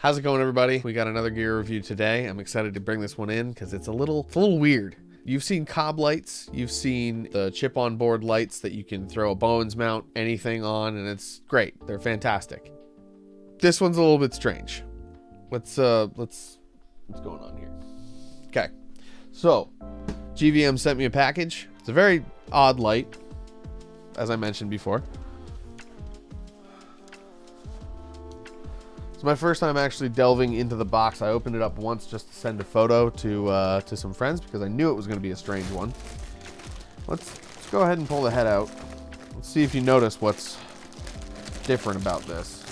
How's it going, everybody? We got another gear review today. I'm excited to bring this one in because it's a little weird. You've seen cob lights, you've seen the chip on board lights that you can throw a bowens mount, anything on, and it's great. They're fantastic. This one's a little bit strange. What's going on here? Okay. So, GVM sent me a package. It's a very odd light, as I mentioned before. It's my first time actually delving into the box. I opened it up once just to send a photo to some friends because I knew it was going to be a strange one. Let's go ahead and pull the head out. Let's see if you notice what's different about this.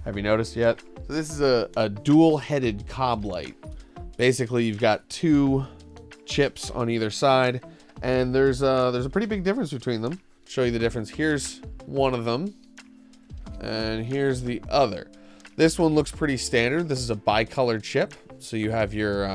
Have you noticed yet? So this is a dual-headed cob light. Basically, you've got two chips on either side. And there's a pretty big difference between them. Show you the difference. Here's one of them, and here's the other. This one looks pretty standard. This is a bi-color chip, so you have your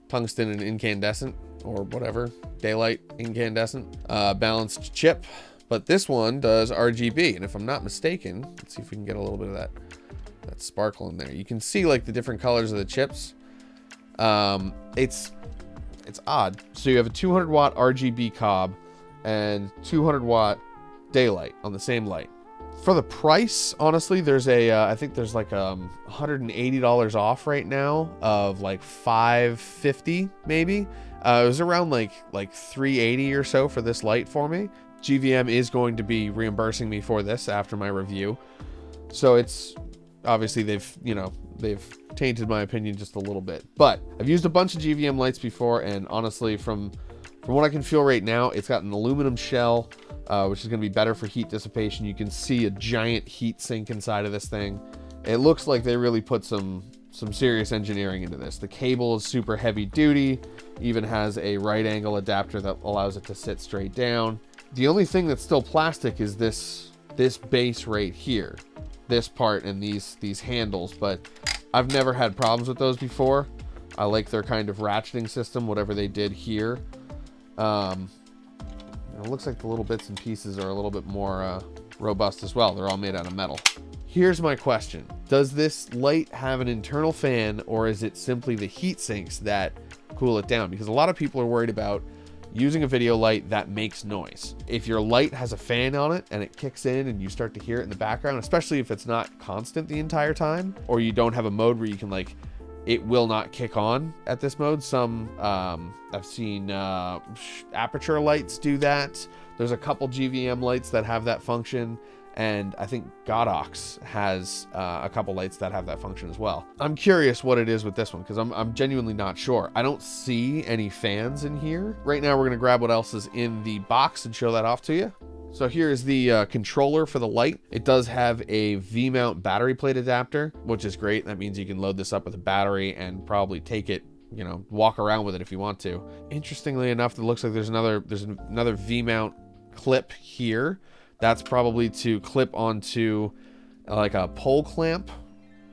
tungsten and incandescent, or whatever, daylight incandescent, balanced chip. But this one does RGB, and if I'm not mistaken, let's see if we can get a little bit of that sparkle in there. You can see like the different colors of the chips. It's odd. So you have a 200 watt RGB cob and 200 watt daylight on the same light. For the price, honestly, there's I think there's like $180 off right now of like $550 maybe. It was around like $380 or so for this light for me. GVM is going to be reimbursing me for this after my review. So it's obviously they've tainted my opinion just a little bit, but I've used a bunch of GVM lights before, and honestly, from what I can feel right now, it's got an aluminum shell, which is going to be better for heat dissipation. You can see a giant heat sink inside of this thing. It looks like they really put some serious engineering into this. The cable is super heavy duty, even has a right angle adapter that allows it to sit straight down. The only thing that's still plastic is this base right here, this part and these handles, but I've never had problems with those before. I like their kind of ratcheting system, whatever they did here. It looks like the little bits and pieces are a little bit more robust as well. They're all made out of metal. Here's my question. Does this light have an internal fan, or is it simply the heat sinks that cool it down? Because a lot of people are worried about using a video light that makes noise. If your light has a fan on it and it kicks in and you start to hear it in the background, especially if it's not constant the entire time, or you don't have a mode where you can it will not kick on at this mode. Some, I've seen aperture lights do that. There's a couple GVM lights that have that function. And I think Godox has a couple lights that have that function as well. I'm curious what it is with this one because I'm genuinely not sure. I don't see any fans in here. Right now we're going to grab what else is in the box and show that off to you. So here's the controller for the light. It does have a V-mount battery plate adapter, which is great. That means you can load this up with a battery and probably take it, walk around with it if you want to. Interestingly enough, it looks like there's another V-mount clip here. That's probably to clip onto like a pole clamp.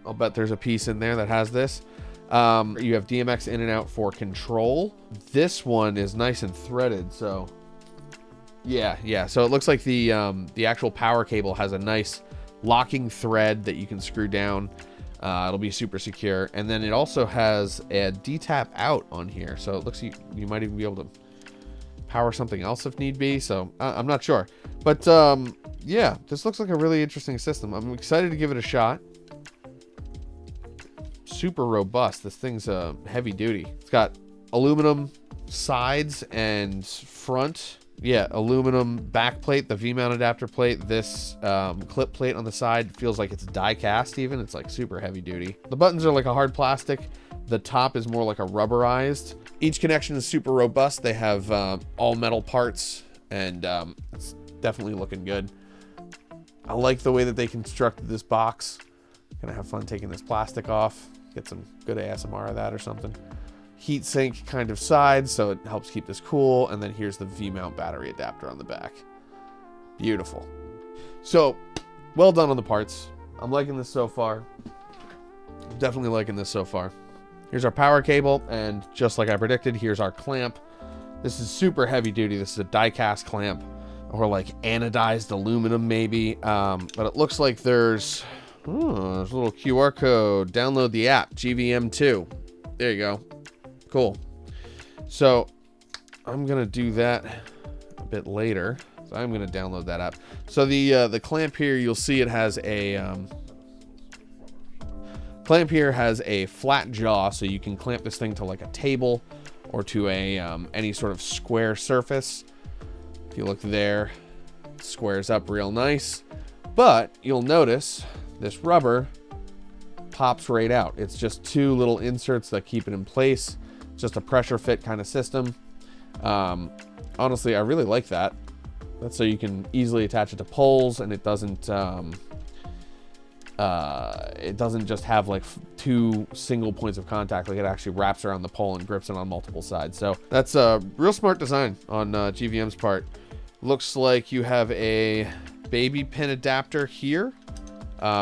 I'll bet there's a piece in there that has this. You have DMX in and out for control. This one is nice and threaded, so yeah. So it looks like the actual power cable has a nice locking thread that you can screw down. It'll be super secure, and then it also has a D-tap out on here, so it looks like you might even be able to power something else if need be. So I'm not sure, but yeah, this looks like a really interesting system. I'm excited to give it a shot. Super robust. This thing's heavy duty. It's got aluminum sides and front. Yeah, aluminum back plate, the V-mount adapter plate. This clip plate on the side feels like it's die cast even. It's like super heavy duty. The buttons are like a hard plastic. The top is more like a rubberized. Each connection is super robust. They have all metal parts, and it's definitely looking good. I like the way that they constructed this box. Gonna have fun taking this plastic off. Get some good ASMR of that or something. Heat sink kind of side, so it helps keep this cool. And then here's the V-mount battery adapter on the back. Beautiful. So, well done on the parts. I'm liking this so far. Definitely liking this so far. Here's our power cable, and just like I predicted, here's our clamp. This is super heavy duty. This is a die cast clamp. or like anodized aluminum maybe. But it looks like there's a little QR code. Download the app, GVM2. There you go. Cool. So I'm gonna do that a bit later. So I'm gonna download that app. So the clamp here, you'll see it has a clamp here has a flat jaw, so you can clamp this thing to like a table or to a any sort of square surface. If you look there, it squares up real nice. But you'll notice this rubber pops right out. It's just two little inserts that keep it in place. Just a pressure fit kind of system. Honestly, I really like that. That's so you can easily attach it to poles, and it doesn't just have like two single points of contact. Like, it actually wraps around the pole and grips it on multiple sides. So that's a real smart design on GVM's part. Looks like you have a baby pin adapter here,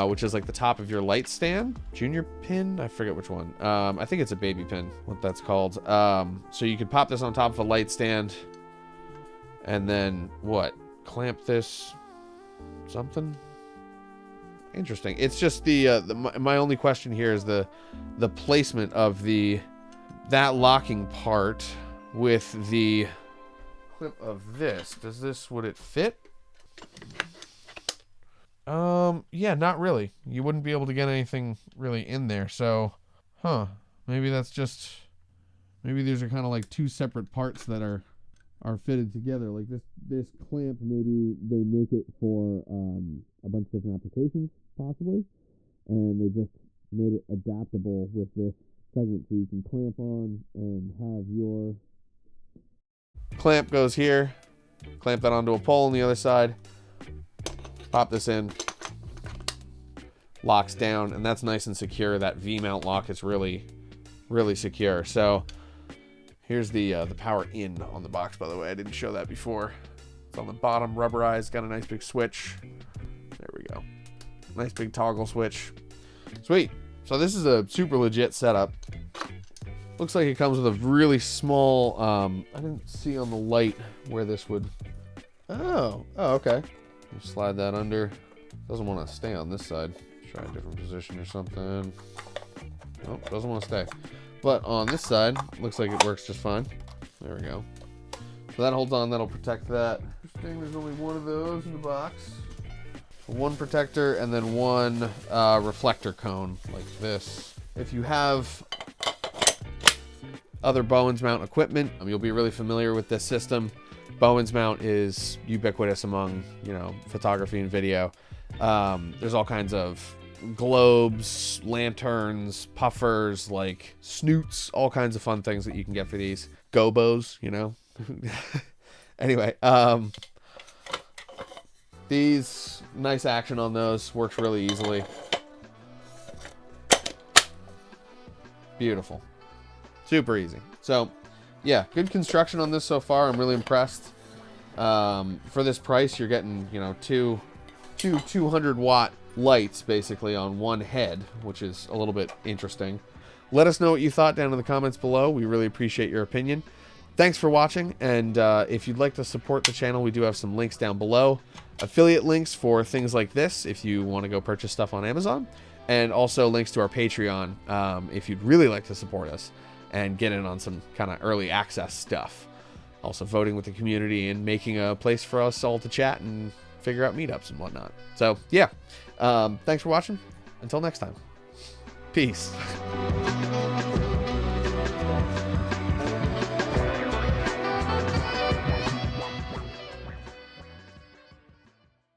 which is like the top of your light stand. Junior pin? I forget which one. I think it's a baby pin, what that's called. So you could pop this on top of a light stand and then clamp this something. Interesting. It's just my only question here is the placement of that locking part with the clip of this. Would it fit? Yeah, not really. You wouldn't be able to get anything really in there. So, maybe that's just, maybe these are kind of like two separate parts that are fitted together. Like this clamp, maybe they make it for a bunch of different applications, possibly, and they just made it adaptable with this segment so you can clamp on and have your clamp goes here, clamp that onto a pole on the other side, pop this in, locks down, and that's nice and secure. That V-mount lock is really, really secure. So here's the power in on the box, by the way. I didn't show that before. It's on the bottom, rubberized, got a nice big switch. There we go. Nice big toggle switch. Sweet. So this is a super legit setup. Looks like it comes with a really small, I didn't see on the light where this would, oh, okay. You slide that under. Doesn't want to stay on this side. Try a different position or something. Nope, doesn't want to stay. But on this side, looks like it works just fine. There we go. So that holds on, that'll protect that. Interesting, there's only one of those in the box. One protector and then one reflector cone like this. If you have other Bowens mount equipment, you'll be really familiar with this system. Bowens mount is ubiquitous among, photography and video. There's all kinds of globes, lanterns, puffers, like snoots, all kinds of fun things that you can get for these. Gobos, Anyway, these, nice action on those, works really easily. Beautiful. Super easy. So, yeah, good construction on this so far. I'm really impressed. For this price, you're getting, two 200-watt lights basically on one head, which is a little bit interesting. Let us know what you thought down in the comments below. We really appreciate your opinion. Thanks for watching, and if you'd like to support the channel, we do have some links down below. Affiliate links for things like this if you want to go purchase stuff on Amazon, and also links to our Patreon if you'd really like to support us and get in on some kind of early access stuff. Also voting with the community and making a place for us all to chat and figure out meetups and whatnot. So, yeah. Thanks for watching. Until next time. Peace.